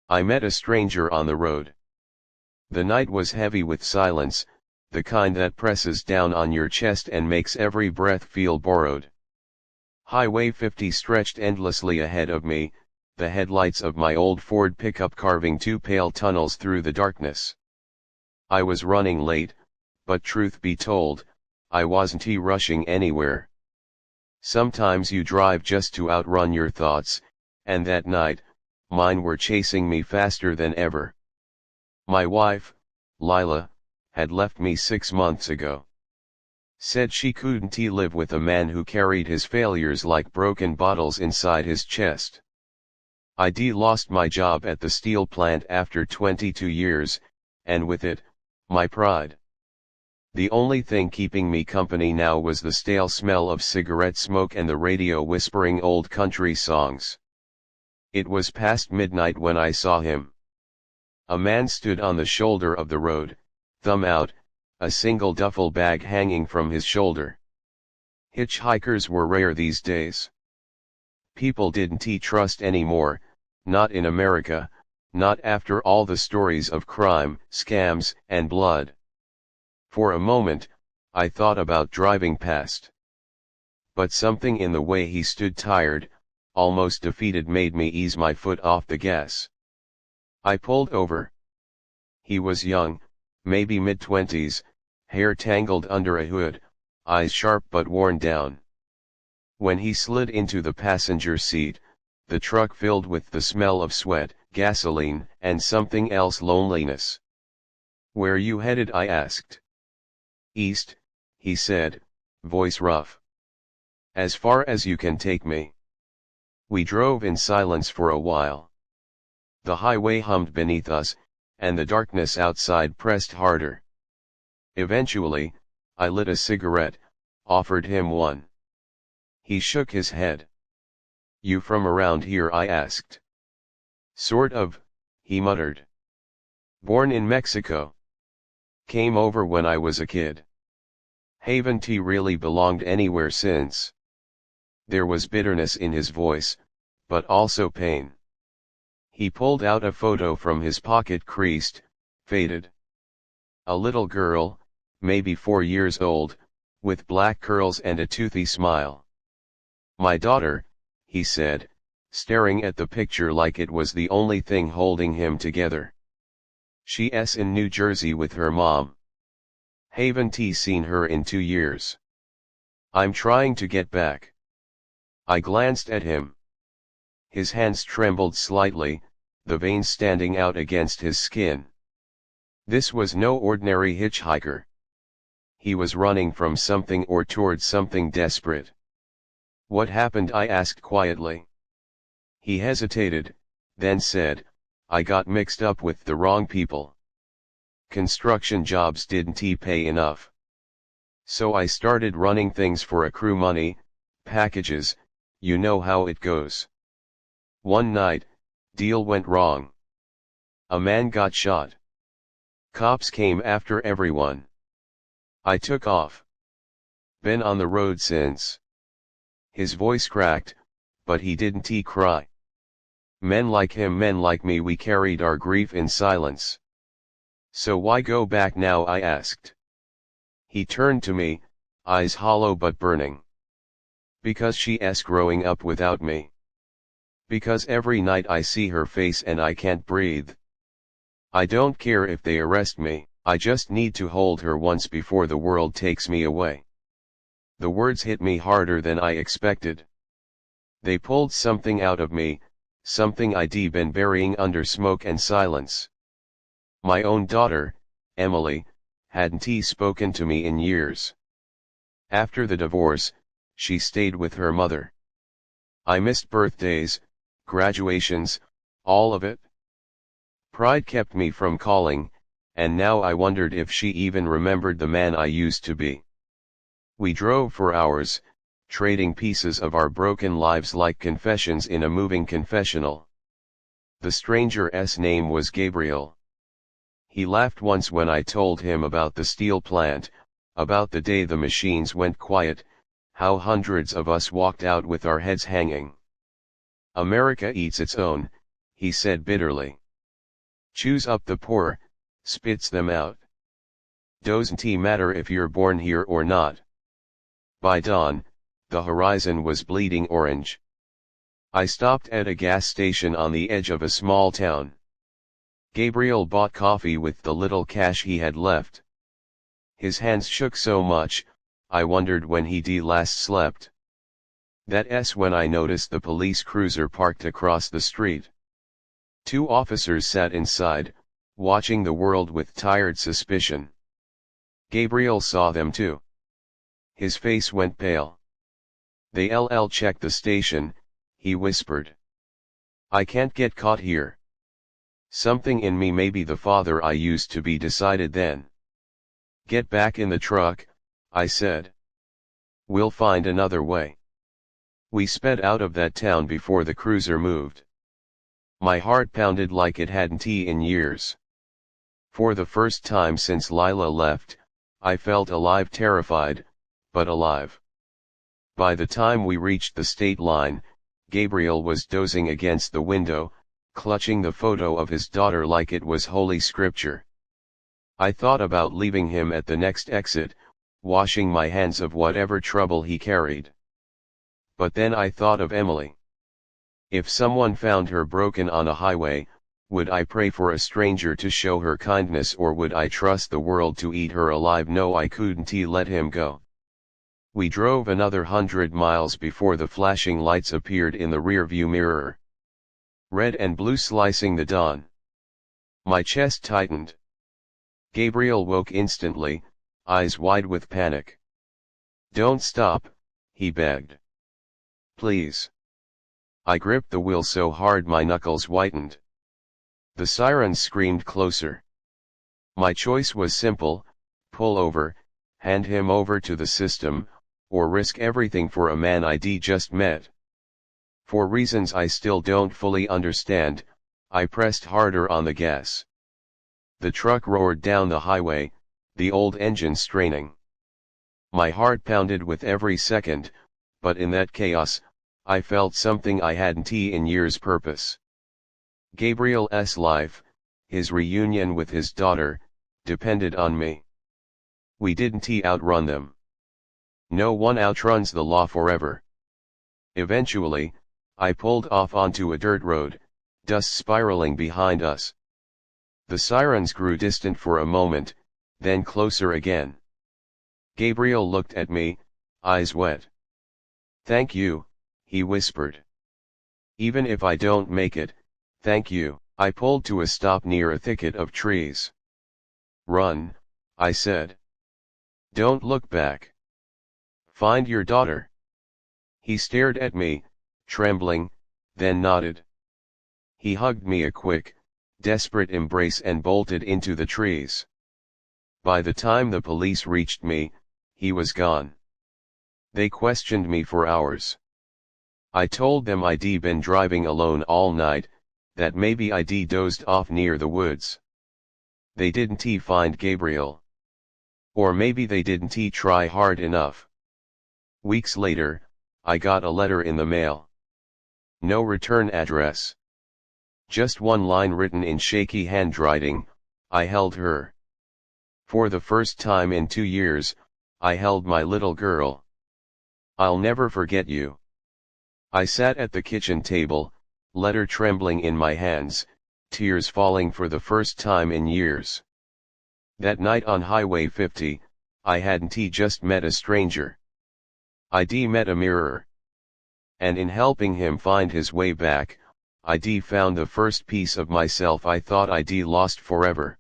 I met a stranger on the road. The night was heavy with silence, the kind that presses down on your chest and makes every breath feel borrowed. Highway 50 stretched endlessly ahead of me, the headlights of my old Ford pickup carving two pale tunnels through the darkness. I was running late, but truth be told, I wasn't rushing anywhere. Sometimes you drive just to outrun your thoughts, and that night, mine were chasing me faster than ever. My wife, Lila, had left me 6 months ago. Said she couldn't live with a man who carried his failures like broken bottles inside his chest. I'd lost my job at the steel plant after 22 years, and with it, my pride. The only thing keeping me company now was the stale smell of cigarette smoke and the radio whispering old country songs. It was past midnight when I saw him. A man stood on the shoulder of the road, thumb out, a single duffel bag hanging from his shoulder. Hitchhikers were rare these days. People didn't trust anymore, not in America, not after all the stories of crime, scams, and blood. For a moment, I thought about driving past. But something in the way he stood tired, almost defeated made me ease my foot off the gas. I pulled over. He was young, maybe mid-20s, hair tangled under a hood, eyes sharp but worn down. When he slid into the passenger seat, the truck filled with the smell of sweat, gasoline, and something else, loneliness. "Where you headed?" I asked. "East," he said, voice rough. "As far as you can take me." We drove in silence for a while. The highway hummed beneath us, and the darkness outside pressed harder. Eventually, I lit a cigarette, offered him one. He shook his head. "You from around here?" I asked. "Sort of," he muttered. "Born in Mexico. Came over when I was a kid. Haven't really belonged anywhere since." There was bitterness in his voice, but also pain. He pulled out a photo from his pocket, creased, faded. A little girl, maybe 4 years old, with black curls and a toothy smile. "My daughter," he said, staring at the picture like it was the only thing holding him together. "She's in New Jersey with her mom. Haven't seen her in 2 years. I'm trying to get back." I glanced at him. His hands trembled slightly, the veins standing out against his skin. This was no ordinary hitchhiker. He was running from something or towards something desperate. "What happened?" I asked quietly. He hesitated, then said, "I got mixed up with the wrong people. Construction jobs didn't pay enough. So I started running things for a crew, money, packages, you know how it goes. One night, deal went wrong. A man got shot. Cops came after everyone. I took off. Been on the road since." His voice cracked, but he didn't cry. "Men like him, men like me, we carried our grief in silence." "So why go back now?" I asked. He turned to me, eyes hollow but burning. "Because she's growing up without me. Because every night I see her face and I can't breathe. I don't care if they arrest me, I just need to hold her once before the world takes me away." The words hit me harder than I expected. They pulled something out of me, something I'd been burying under smoke and silence. My own daughter, Emily, hadn't spoken to me in years. After the divorce, she stayed with her mother. I missed birthdays, graduations, all of it. Pride kept me from calling, and now I wondered if she even remembered the man I used to be. We drove for hours, trading pieces of our broken lives like confessions in a moving confessional. The stranger's name was Gabriel. He laughed once when I told him about the steel plant, about the day the machines went quiet, how hundreds of us walked out with our heads hanging. "America eats its own," he said bitterly. Chews up the poor, spits them out. Doesn't matter if you're born here or not. By dawn, the horizon was bleeding orange. I stopped at a gas station on the edge of a small town. Gabriel bought coffee with the little cash he had left. His hands shook so much, I wondered when he last slept. That's when I noticed the police cruiser parked across the street. 2 officers sat inside, watching the world with tired suspicion. Gabriel saw them too. His face went pale. They'll check the station, he whispered. I can't get caught here. Something in me, maybe the father I used to be, decided then. Get back in the truck, I said. We'll find another way. We sped out of that town before the cruiser moved. My heart pounded like it hadn't in years. For the first time since Lila left, I felt alive, terrified, but alive. By the time we reached the state line, Gabriel was dozing against the window, clutching the photo of his daughter like it was holy scripture. I thought about leaving him at the next exit, washing my hands of whatever trouble he carried. But then I thought of Emily. If someone found her broken on a highway, would I pray for a stranger to show her kindness, or would I trust the world to eat her alive? No, I couldn't let him go. We drove another 100 miles before the flashing lights appeared in the rearview mirror. Red and blue slicing the dawn. My chest tightened. Gabriel woke instantly, eyes wide with panic. Don't stop, he begged. Please. I gripped the wheel so hard my knuckles whitened. The sirens screamed closer. My choice was simple: pull over, hand him over to the system, or risk everything for a man I'd just met. For reasons I still don't fully understand, I pressed harder on the gas. The truck roared down the highway, the old engine straining. My heart pounded with every second, but in that chaos, I felt something I hadn't in years: purpose. Gabriel's life, his reunion with his daughter, depended on me. We didn't outrun them. No one outruns the law forever. Eventually, I pulled off onto a dirt road, dust spiraling behind us. The sirens grew distant for a moment, then closer again. Gabriel looked at me, eyes wet. Thank you, he whispered. Even if I don't make it, thank you. I pulled to a stop near a thicket of trees. Run, I said. Don't look back. Find your daughter. He stared at me, trembling, then nodded. He hugged me a quick, desperate embrace and bolted into the trees. By the time the police reached me, he was gone. They questioned me for hours. I told them I'd been driving alone all night, that maybe I'd dozed off near the woods. They didn't find Gabriel. Or maybe they didn't try hard enough. Weeks later, I got a letter in the mail. No return address. Just one line written in shaky handwriting: I held her. For the first time in 2 years, I held my little girl. I'll never forget you. I sat at the kitchen table, letter trembling in my hands, tears falling for the first time in years. That night on Highway 50, I hadn't just met a stranger. I'd met a mirror. And in helping him find his way back, I'd found the first piece of myself I thought I'd lost forever.